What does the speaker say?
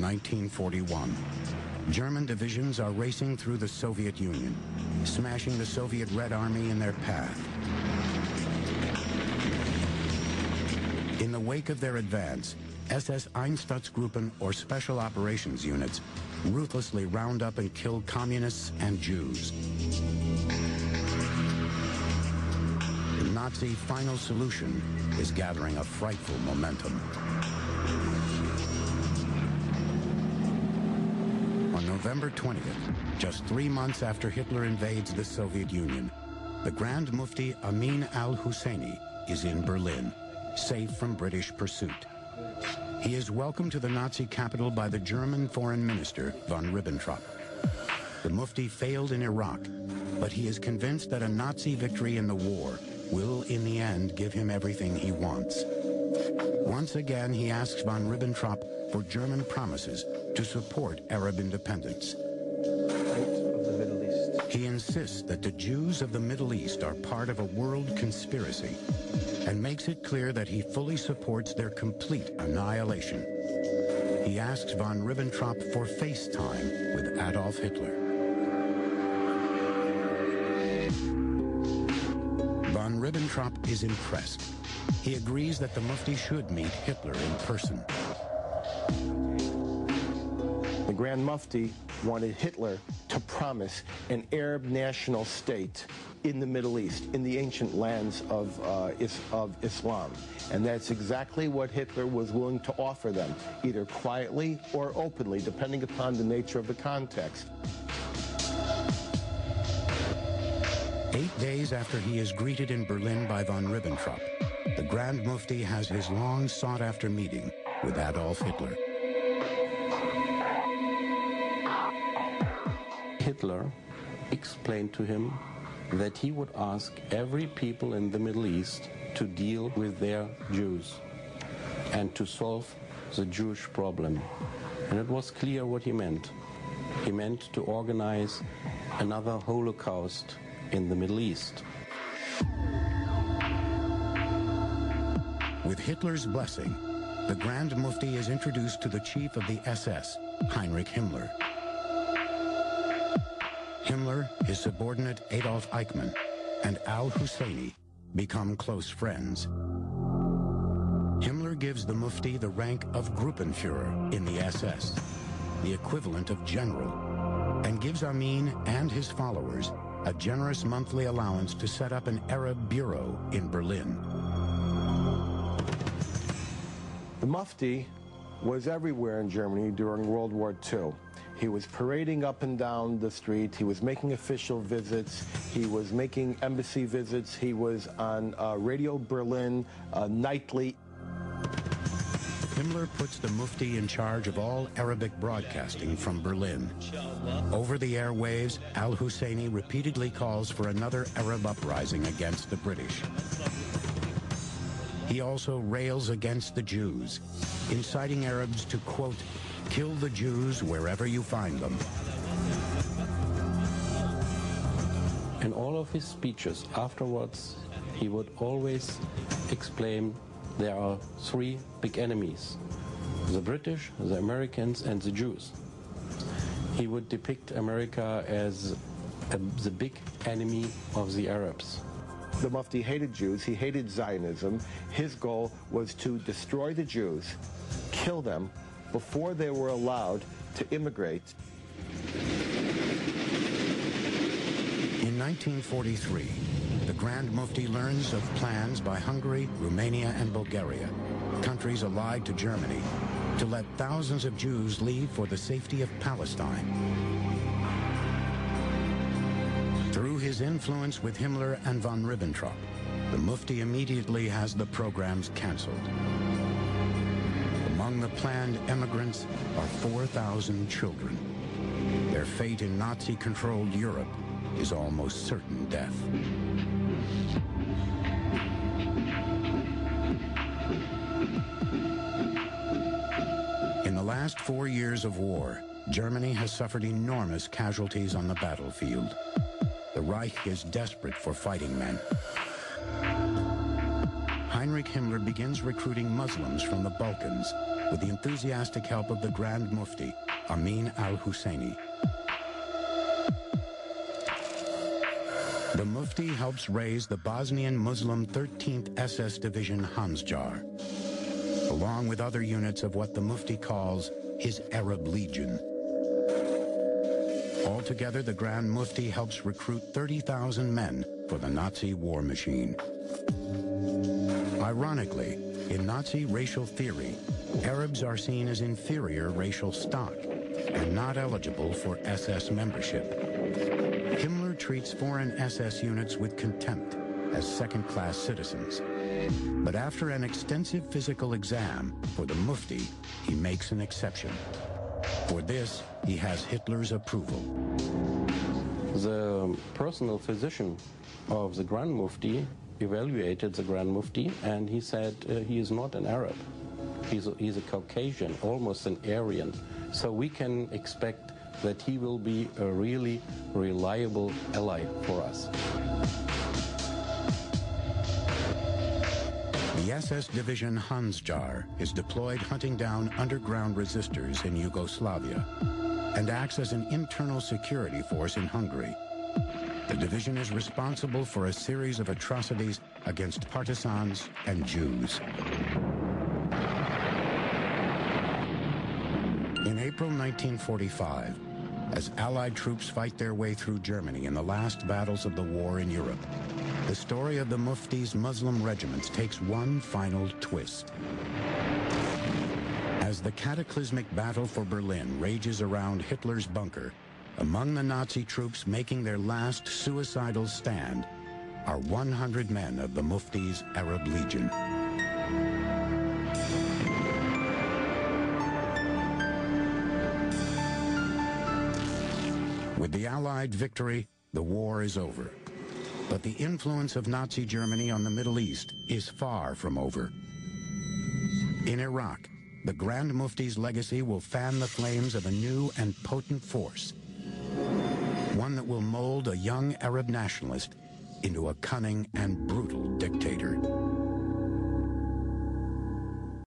1941. German divisions are racing through the Soviet Union, smashing the Soviet Red Army in their path. In the wake of their advance, SS Einsatzgruppen, or Special Operations Units, ruthlessly round up and kill communists and Jews. The Nazi final solution is gathering a frightful momentum. On November 20th, just 3 months after Hitler invades the Soviet Union, the Grand Mufti Amin al-Husseini is in Berlin, safe from British pursuit. He is welcomed to the Nazi capital by the German Foreign Minister, von Ribbentrop. The Mufti failed in Iraq, but he is convinced that a Nazi victory in the war will, in the end, give him everything he wants. Once again, he asks von Ribbentrop for German promises to support Arab independence. He insists that the Jews of the Middle East are part of a world conspiracy and makes it clear that he fully supports their complete annihilation. He asks von Ribbentrop for FaceTime with Adolf Hitler. Von Ribbentrop is impressed. He agrees that the Mufti should meet Hitler in person. The Grand Mufti wanted Hitler to promise an Arab national state in the Middle East, in the ancient lands of Islam. And that's exactly what Hitler was willing to offer them, either quietly or openly, depending upon the nature of the context. 8 days after he is greeted in Berlin by von Ribbentrop, the Grand Mufti has his long sought-after meeting with Adolf Hitler. Hitler explained to him that he would ask every people in the Middle East to deal with their Jews and to solve the Jewish problem. And it was clear what he meant. He meant to organize another Holocaust in the Middle East. With Hitler's blessing, the Grand Mufti is introduced to the chief of the SS, Heinrich Himmler. Himmler, his subordinate Adolf Eichmann, and al-Husseini become close friends. Himmler gives the Mufti the rank of Gruppenführer in the SS, the equivalent of general, and gives Amin and his followers a generous monthly allowance to set up an Arab bureau in Berlin. The Mufti was everywhere in Germany during World War II. He was parading up and down the street. He was making official visits. He was making embassy visits. He was on Radio Berlin nightly. Himmler puts the Mufti in charge of all Arabic broadcasting from Berlin. Over the airwaves, al-Husseini repeatedly calls for another Arab uprising against the British. He also rails against the Jews, inciting Arabs to, quote, kill the Jews wherever you find them. In all of his speeches afterwards, he would always explain there are three big enemies: the British, the Americans, and the Jews. He would depict America as the big enemy of the Arabs. The Mufti hated Jews. He hated Zionism. His goal was to destroy the Jews, kill them, before they were allowed to immigrate. In 1943, the Grand Mufti learns of plans by Hungary, Romania, and Bulgaria, countries allied to Germany, to let thousands of Jews leave for the safety of Palestine. Through his influence with Himmler and von Ribbentrop, the Mufti immediately has the programs canceled. Among the planned emigrants are 4,000 children. Their fate in Nazi-controlled Europe is almost certain death. In the last 4 years of war, Germany has suffered enormous casualties on the battlefield. The Reich is desperate for fighting men. Heinrich Himmler begins recruiting Muslims from the Balkans with the enthusiastic help of the Grand Mufti, Amin al-Husseini. The Mufti helps raise the Bosnian Muslim 13th SS Division Hansjar, along with other units of what the Mufti calls his Arab Legion. Altogether, the Grand Mufti helps recruit 30,000 men for the Nazi war machine. Ironically, in Nazi racial theory, Arabs are seen as inferior racial stock and not eligible for SS membership. Himmler treats foreign SS units with contempt as second-class citizens. But after an extensive physical exam for the Mufti, he makes an exception. For this, he has Hitler's approval. The personal physician of the Grand Mufti evaluated the Grand Mufti, and he said he is not an Arab. He's a Caucasian, almost an Aryan. So we can expect that he will be a really reliable ally for us. The SS Division Hansjar is deployed hunting down underground resistors in Yugoslavia and acts as an internal security force in Hungary. The division is responsible for a series of atrocities against partisans and Jews. In April 1945, as Allied troops fight their way through Germany in the last battles of the war in Europe, the story of the Mufti's Muslim regiments takes one final twist. As the cataclysmic battle for Berlin rages around Hitler's bunker, among the Nazi troops making their last suicidal stand are 100 men of the Mufti's Arab Legion. With the Allied victory, the war is over. But the influence of Nazi Germany on the Middle East is far from over. In Iraq, the Grand Mufti's legacy will fan the flames of a new and potent force, one that will mold a young Arab nationalist into a cunning and brutal dictator.